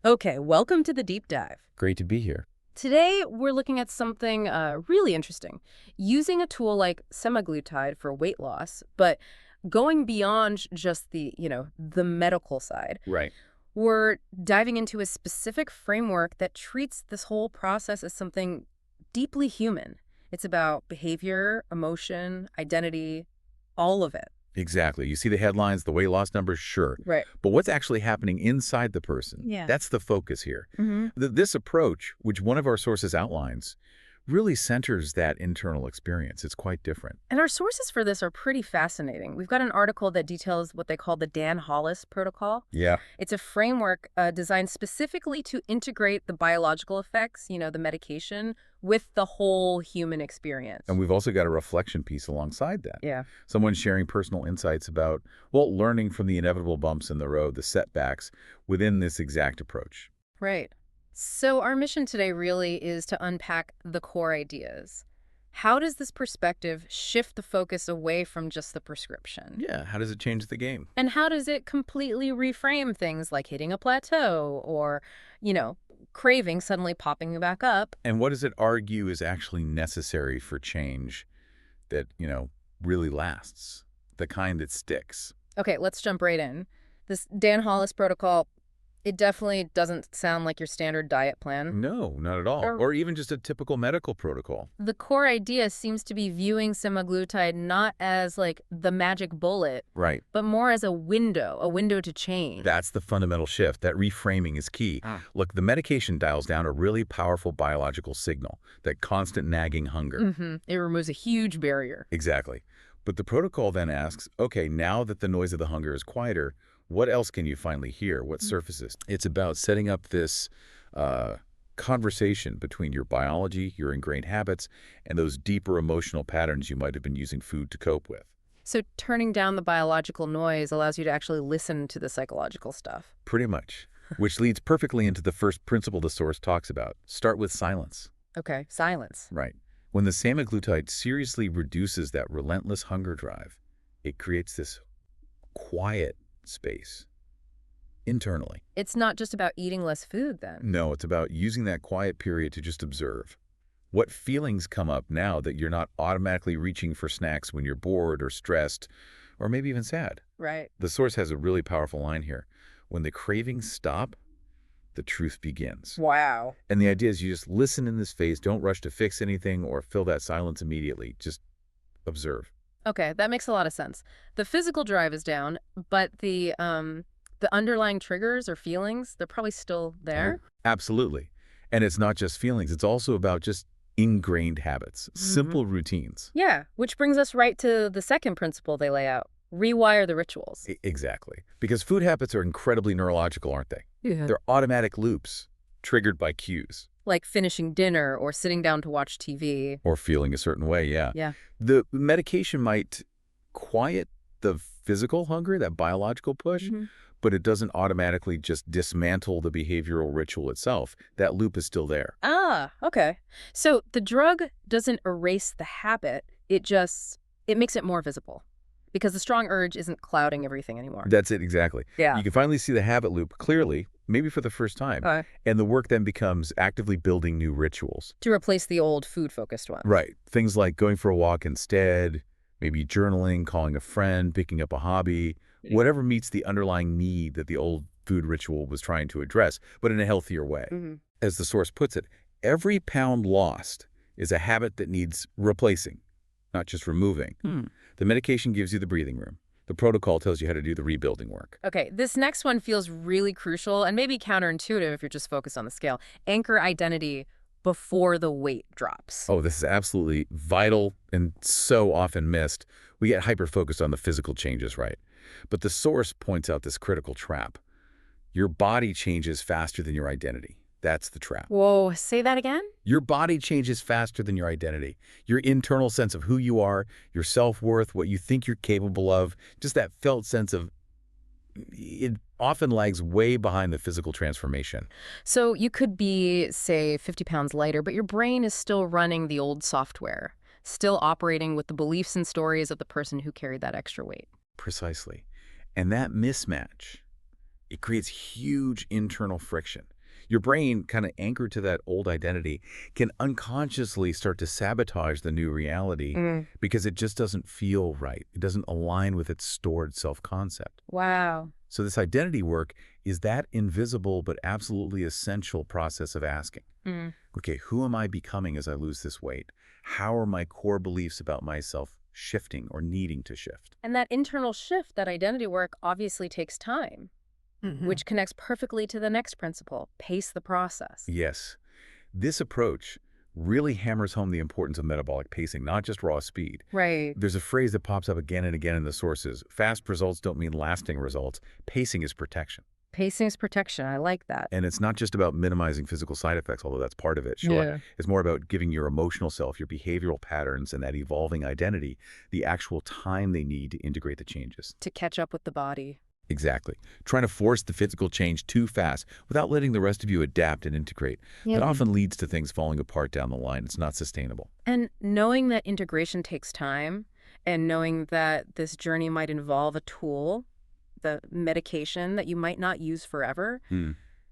Okay, welcome to the deep dive. Great to be here. Today, we're looking at something really interesting. Using a tool like semaglutide for weight loss, but going beyond just the medical side. Right. We're diving into a specific framework that treats this whole process as something deeply human. It's about behavior, emotion, identity, all of it. Exactly. You see the headlines, the weight loss numbers, sure. Right. But what's actually happening inside the person? Yeah. That's the focus here. hmm This approach, which one of our sources outlines, really centers that internal experience. It's quite different. And our sources for this are pretty fascinating. We've got an article that details what they call the Dan Hollis Protocol. Yeah. It's a framework designed specifically to integrate the biological effects, the medication, with the whole human experience. And we've also got a reflection piece alongside that. Yeah. Someone sharing personal insights about, well, learning from the inevitable bumps in the road, the setbacks within this exact approach. Right. So our mission today really is to unpack the core ideas. How does this perspective shift the focus away from just the prescription? Yeah. How does it change the game? And how does it completely reframe things like hitting a plateau or, you know, craving suddenly popping back up? And what does it argue is actually necessary for change that, really lasts, the kind that sticks? Okay, let's jump right in. This Dan Hollis protocol, it definitely doesn't sound like your standard diet plan. No, not at all. Or Or even just a typical medical protocol. the core idea seems to be viewing semaglutide not as like the magic bullet, Right. but more as a window to change. That's the fundamental shift. That reframing is key. Look, the medication dials down a really powerful biological signal, that constant nagging hunger. It removes a huge barrier. Exactly. But the protocol then asks, okay, now that the noise of the hunger is quieter, what else can you finally hear? What surfaces? It's about setting up this conversation between your biology, your ingrained habits, and those deeper emotional patterns you might have been using food to cope with. So turning down the biological noise allows you to actually listen to the psychological stuff. Pretty much. Which leads perfectly into the first principle the source talks about. Start with silence. Okay, silence. Right. When the semaglutide seriously reduces that relentless hunger drive, it creates this quiet space internally. It's not just about eating less food then. No, it's about using that quiet period to just observe. What feelings come up now that you're not automatically reaching for snacks when you're bored or stressed or maybe even sad? Right. The source has a really powerful line here. When the cravings stop, the truth begins. Wow. And the idea is you just listen in this phase. Don't rush to fix anything or fill that silence immediately. Just observe. Okay, that makes a lot of sense. The physical drive is down, but the underlying triggers or feelings, they're probably still there. Absolutely. And it's not just feelings. It's also about just ingrained habits, simple routines. Yeah, which brings us right to the second principle they lay out. Rewire the rituals. Exactly. Because food habits are incredibly neurological, aren't they? Yeah. They're automatic loops triggered by cues Like finishing dinner or sitting down to watch TV. or feeling a certain way. Yeah. Yeah. The medication might quiet the physical hunger, that biological push, but it doesn't automatically just dismantle the behavioral ritual itself. That loop is still there. Ah, okay. So the drug doesn't erase the habit, it makes it more visible because the strong urge isn't clouding everything anymore. That's it, exactly. Yeah. You can finally see the habit loop clearly, maybe for the first time. Okay. And the work then becomes actively building new rituals. To replace the old food-focused one. Right. Things like going for a walk instead, maybe journaling, calling a friend, picking up a hobby, whatever meets the underlying need that the old food ritual was trying to address, but in a healthier way. As the source puts it, every pound lost is a habit that needs replacing, not just removing. The medication gives you the breathing room. The protocol tells you how to do the rebuilding work. Okay, this next one feels really crucial and maybe counterintuitive if you're just focused on the scale. Anchor identity before the weight drops. Oh, this is absolutely vital and so often missed. We get hyper-focused on the physical changes, right? But the source points out this critical trap. Your body changes faster than your identity. That's the trap. Whoa, say that again? Your body changes faster than your identity. Your internal sense of who you are, your self-worth, what you think you're capable of, just that felt sense of it often lags way behind the physical transformation. So you could be, say, 50 pounds lighter, but your brain is still running the old software, still operating with the beliefs and stories of the person who carried that extra weight. Precisely. And that mismatch, It creates huge internal friction. Your brain, kind of anchored to that old identity, can unconsciously start to sabotage the new reality Mm. because it just doesn't feel right. It doesn't align with its stored self-concept. Wow. So this identity work is that invisible but absolutely essential process of asking, Mm. okay, who am I becoming as I lose this weight? How are my core beliefs about myself shifting or needing to shift? And that internal shift, that identity work, obviously takes time, which connects perfectly to the next principle, pace the process. Yes, this approach really hammers home the importance of metabolic pacing, not just raw speed. Right. There's a phrase that pops up again and again in the sources. Fast results don't mean lasting results. Pacing is protection. Pacing is protection. I like that. And it's not just about minimizing physical side effects, although that's part of it, sure. Yeah. It's more about giving your emotional self, your behavioral patterns, and that evolving identity the actual time they need to integrate the changes. To catch up with the body. Exactly. Trying to force the physical change too fast without letting the rest of you adapt and integrate. That often leads to things falling apart down the line. It's not sustainable. And knowing that integration takes time, and knowing that this journey might involve a tool, the medication that you might not use forever,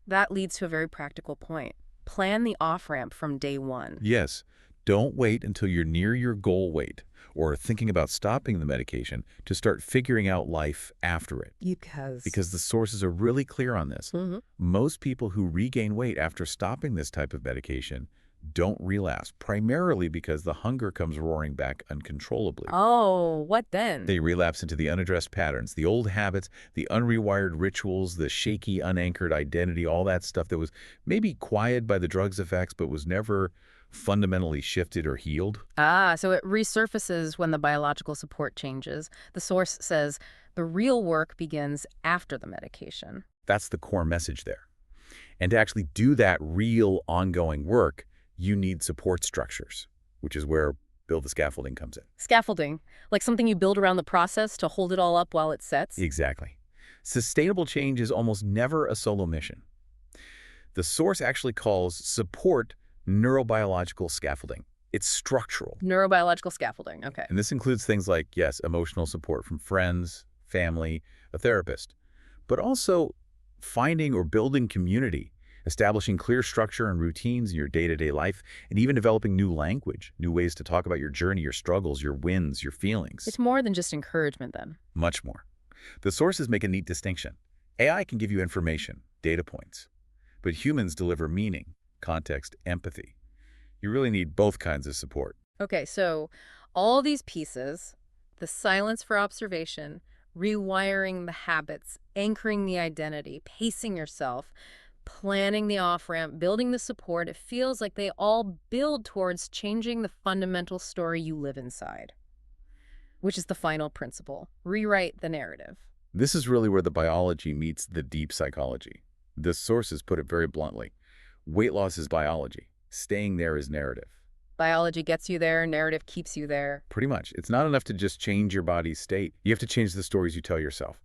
that leads to a very practical point. Plan the off-ramp from day one. Yes. Don't wait until you're near your goal weight or thinking about stopping the medication to start figuring out life after it. Because the sources are really clear on this. Most people who regain weight after stopping this type of medication don't relapse, primarily because the hunger comes roaring back uncontrollably. Oh, what then? They relapse into the unaddressed patterns, the old habits, the unrewired rituals, the shaky, unanchored identity, all that stuff that was maybe quieted by the drug's effects but was never fundamentally shifted or healed. So it resurfaces when the biological support changes. The source says the real work begins after the medication. That's the core message there. And to actually do that real ongoing work, you need support structures, which is where build the scaffolding comes in. Scaffolding, like something you build around the process to hold it all up while it sets? Exactly. Sustainable change is almost never a solo mission. The source actually calls support neurobiological scaffolding. It's structural. Neurobiological scaffolding, okay. And this includes things like, yes, emotional support from friends, family, a therapist, but also finding or building community, establishing clear structure and routines in your day-to-day life, and even developing new language, new ways to talk about your journey, your struggles, your wins, your feelings. It's more than just encouragement then. Much more. The sources make a neat distinction. AI can give you information, data points, but humans deliver meaning, context, empathy. You really need both kinds of support. Okay, so all these pieces, the silence for observation, rewiring the habits, anchoring the identity, pacing yourself, planning the off-ramp, building the support, it feels like they all build towards changing the fundamental story you live inside, which is the final principle. Rewrite the narrative. This is really where the biology meets the deep psychology. The sources put it very bluntly. Weight loss is biology. Staying there is narrative. Biology gets you there, narrative keeps you there. Pretty much. It's not enough to just change your body's state. You have to change the stories you tell yourself.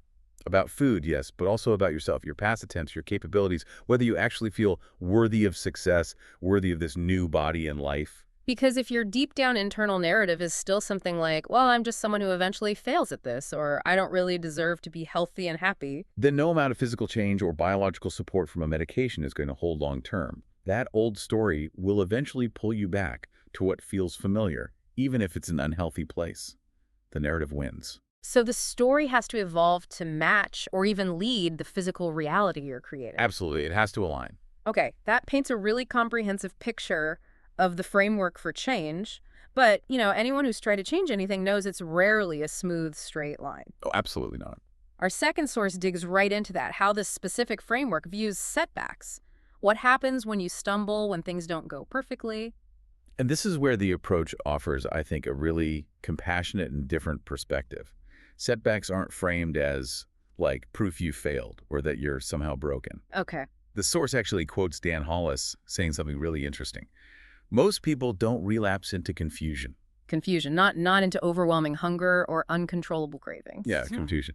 About food, yes, but also about yourself, your past attempts, your capabilities, whether you actually feel worthy of success, worthy of this new body and life. Because if your deep down internal narrative is still something like, well, I'm just someone who eventually fails at this, or I don't really deserve to be healthy and happy, then no amount of physical change or biological support from a medication is going to hold long term. That old story will eventually pull you back to what feels familiar, even if it's an unhealthy place. The narrative wins. So the story has to evolve to match or even lead the physical reality you're creating. Absolutely. It has to align. Okay, that paints a really comprehensive picture of the framework for change. But, anyone who's tried to change anything knows it's rarely a smooth, straight line. Oh, absolutely not. Our second source digs right into that, how this specific framework views setbacks. What happens when you stumble, when things don't go perfectly? And this is where the approach offers, I think, a really compassionate and different perspective. Setbacks aren't framed as, like, proof you failed or that you're somehow broken. Okay. The source actually quotes Dan Hollis saying something really interesting. Most people don't relapse into confusion. Confusion, not into overwhelming hunger or uncontrollable cravings. Yeah, confusion.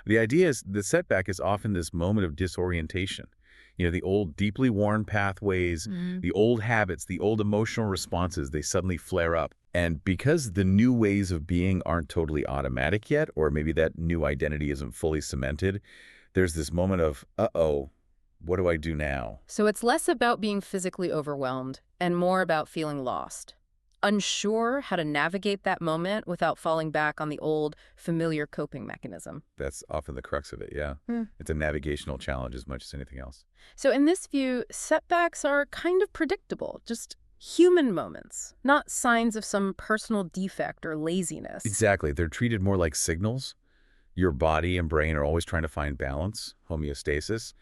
The idea is the setback is often this moment of disorientation. The old deeply worn pathways, the old habits, the old emotional responses, they suddenly flare up. And because the new ways of being aren't totally automatic yet, or maybe that new identity isn't fully cemented, There's this moment of, uh-oh, what do I do now? So it's less about being physically overwhelmed and more about feeling lost. Unsure how to navigate that moment without falling back on the old, familiar coping mechanism. That's often the crux of it, yeah. It's a navigational challenge as much as anything else. So in this view, setbacks are kind of predictable, just human moments, not signs of some personal defect or laziness. Exactly. They're treated more like signals. Your body and brain are always trying to find balance, homeostasis.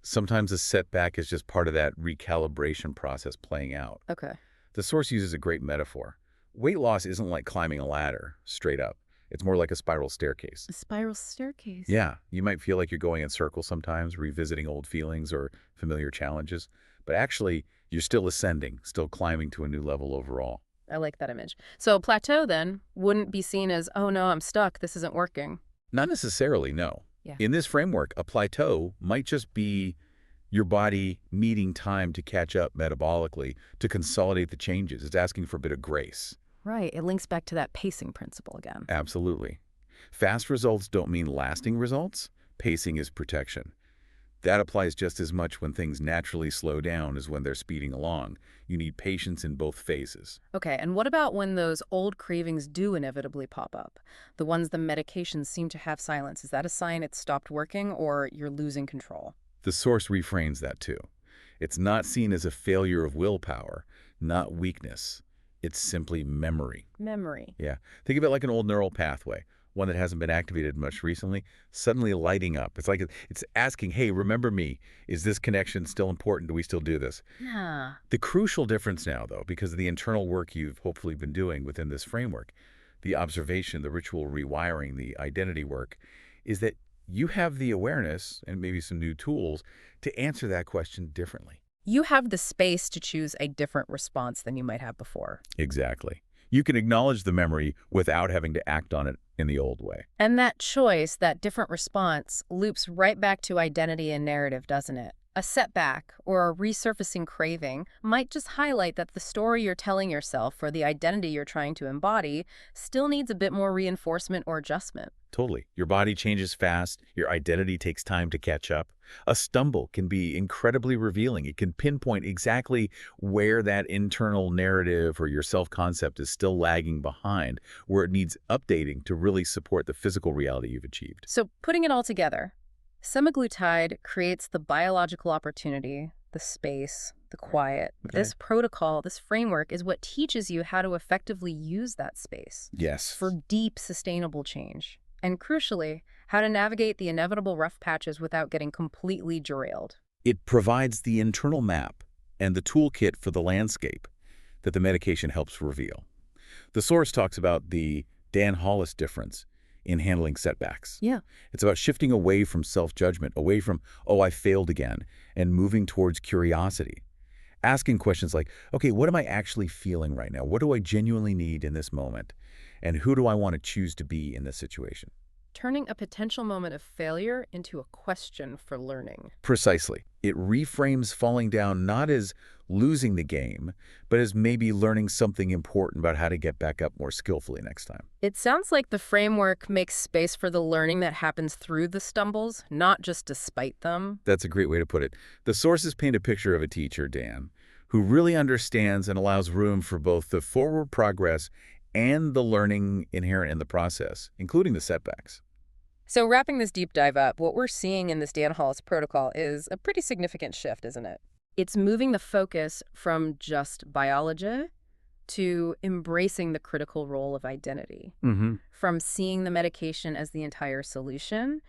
Sometimes a setback is just part of that recalibration process playing out. Okay. The source uses a great metaphor. Weight loss isn't like climbing a ladder, straight up. It's more like a spiral staircase. A spiral staircase. Yeah, you might feel like you're going in circles sometimes, revisiting old feelings or familiar challenges, but actually, you're still ascending, still climbing to a new level overall. I like that image. So a plateau then wouldn't be seen as, oh no, I'm stuck, this isn't working. Not necessarily, no. Yeah. In this framework, a plateau might just be your body needing time to catch up metabolically, to consolidate the changes. It's asking for a bit of grace. Right. It links back to that pacing principle again. Absolutely. Fast results don't mean lasting results. Pacing is protection. That applies just as much when things naturally slow down as when they're speeding along. You need patience in both phases. Okay, and what about when those old cravings do inevitably pop up? The ones the medications seem to have silence. Is that a sign it's stopped working or you're losing control? The source reframes that too. It's not seen as a failure of willpower, not weakness. It's simply memory. Memory. Yeah. Think of it like an old neural pathway, one that hasn't been activated much recently, suddenly lighting up. It's like it's asking, hey, remember me. Is this connection still important? Do we still do this? Yeah. The crucial difference now, though, because of the internal work you've hopefully been doing within this framework, the observation, the ritual rewiring, the identity work, is that you have the awareness and maybe some new tools to answer that question differently. You have the space to choose a different response than you might have before. Exactly. You can acknowledge the memory without having to act on it in the old way. And that choice, that different response, loops right back to identity and narrative, doesn't it? A setback or a resurfacing craving might just highlight that the story you're telling yourself or the identity you're trying to embody still needs a bit more reinforcement or adjustment. Totally. Your body changes fast. Your identity takes time to catch up. A stumble can be incredibly revealing. It can pinpoint exactly where that internal narrative or your self-concept is still lagging behind, where it needs updating to really support the physical reality you've achieved. So putting it all together, semaglutide creates the biological opportunity, the space, the quiet. Okay. This protocol, this framework is what teaches you how to effectively use that space Yes. for deep, sustainable change. And crucially, how to navigate the inevitable rough patches without getting completely derailed. It provides the internal map and the toolkit for the landscape that the medication helps reveal. The source talks about the Dan Hollis difference in handling setbacks. Yeah. It's about shifting away from self-judgment, away from, oh, I failed again, and moving towards curiosity. Asking questions like, okay, what am I actually feeling right now? What do I genuinely need in this moment? And who do I want to choose to be in this situation? Turning a potential moment of failure into a question for learning. Precisely. It reframes falling down not as losing the game, but as maybe learning something important about how to get back up more skillfully next time. It sounds like the framework makes space for the learning that happens through the stumbles, not just despite them. That's a great way to put it. The sources paint a picture of a teacher, Dan, who really understands and allows room for both the forward progress and the learning inherent in the process, including the setbacks. So wrapping this deep dive up, what we're seeing in this Dan Hollis protocol is a pretty significant shift, isn't it? It's moving the focus from just biology to embracing the critical role of identity. From seeing the medication as the entire solution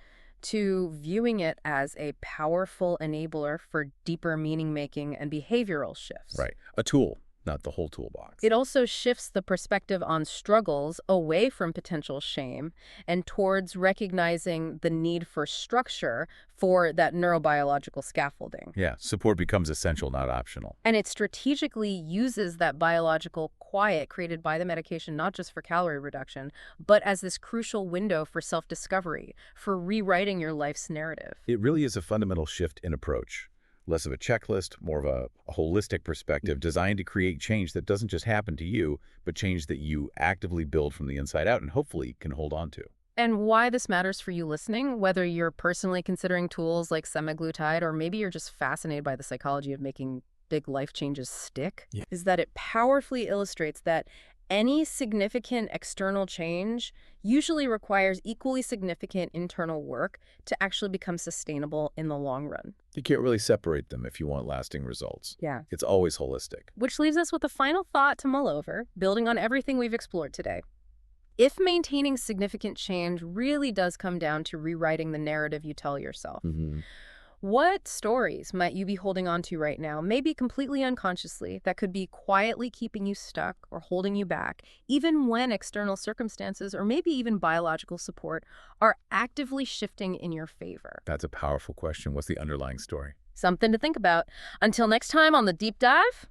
to viewing it as a powerful enabler for deeper meaning-making and behavioral shifts. Right. A tool, not the whole toolbox. It also shifts the perspective on struggles away from potential shame and towards recognizing the need for structure for that neurobiological scaffolding. Yeah, support becomes essential, not optional. And it strategically uses that biological quiet created by the medication, not just for calorie reduction, but as this crucial window for self-discovery, for rewriting your life's narrative. It really is a fundamental shift in approach. Less of a checklist, more of a holistic perspective designed to create change that doesn't just happen to you, but change that you actively build from the inside out and hopefully can hold on to. And why this matters for you listening, whether you're personally considering tools like semaglutide or maybe you're just fascinated by the psychology of making big life changes stick, Yeah. is that it powerfully illustrates that any significant external change usually requires equally significant internal work to actually become sustainable in the long run. You can't really separate them if you want lasting results. Yeah. It's always holistic. Which leaves us with a final thought to mull over, building on everything we've explored today. If maintaining significant change really does come down to rewriting the narrative you tell yourself, Hmm. what stories might you be holding on to right now, maybe completely unconsciously, that could be quietly keeping you stuck or holding you back, even when external circumstances or maybe even biological support are actively shifting in your favor? That's a powerful question. What's the underlying story? Something to think about. Until next time on The Deep Dive.